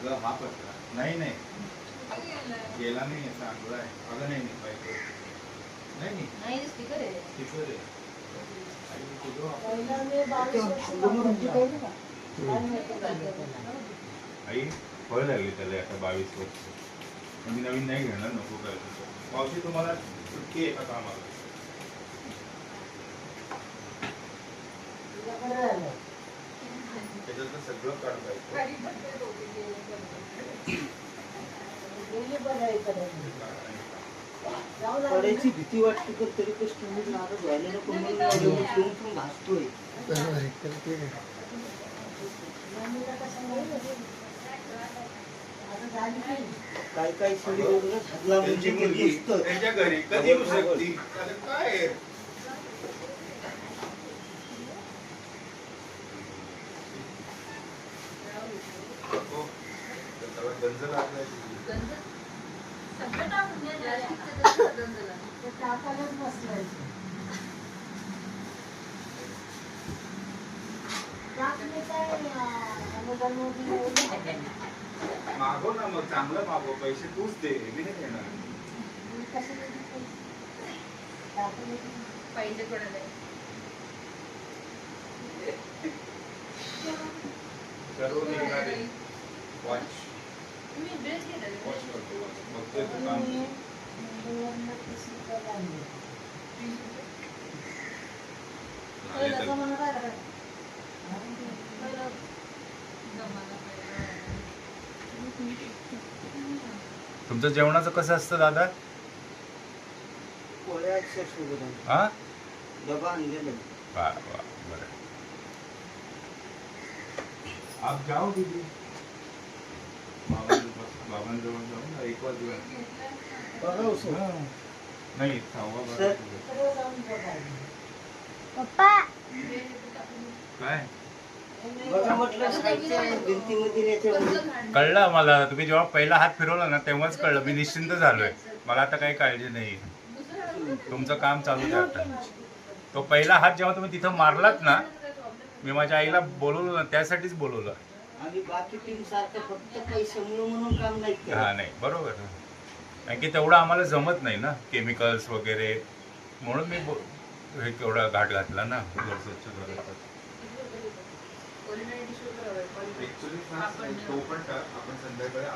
अगं हा पत्रा नाही नाही गेला नाही चांगला आहे. अगं नाही नाही पाहिजे नाही नाही स्टिकर आहे आई फळ लागली त्याला आता 22 वर्ष. मी नवीन नाही घेणार नको काय मावशी तुम्हाला सुट्टी आहे का कामाला. त्याच्यातलं सगळं काढता पडायची भीती वाटते तर तरी कस्टमर नाराज व्हायला नको म्हणून भासतोय. काय काय सगळी त्यांच्या घरी कधी येऊ शकते काय गंज लागलाय मागो ना मग चांगलं मागो पैसे तूच दे मी नाही देणार. पैसे कोणाला सर्व निघणारे वॉच वॉच करतो मग ते काम तुमचं जेवणाचं कसं असतं दादा. हा डबा आणलेला वा वा बरं. आप जाओ दीदी बाबांजवळ जाऊन 1 वाजता नाही 6 पप्पा काय कळलं मला. तुम्ही जेव्हा पहिला हात फिरवला ना तेव्हाच कळलं. मी निश्चिंत झालोय. मला आता काही काळजी नाही. तुमचं काम चालू आहे आता. तो पहिला हात जेव्हा तुम्ही तिथं मारलात ना मी माझ्या आईला बोलवलं ना त्यासाठीच बोलवलं. आणि बाकी टीम सारखं फक्त पैसे म्हणून काम नाही. हा नाही बरोबर. कारण की तेवढं आम्हाला जमत नाही ना केमिकल्स वगैरे म्हणून मी हे तेवढा घाट घातला ना घर स्वच्छ करायचा. आपण संध्याकाळी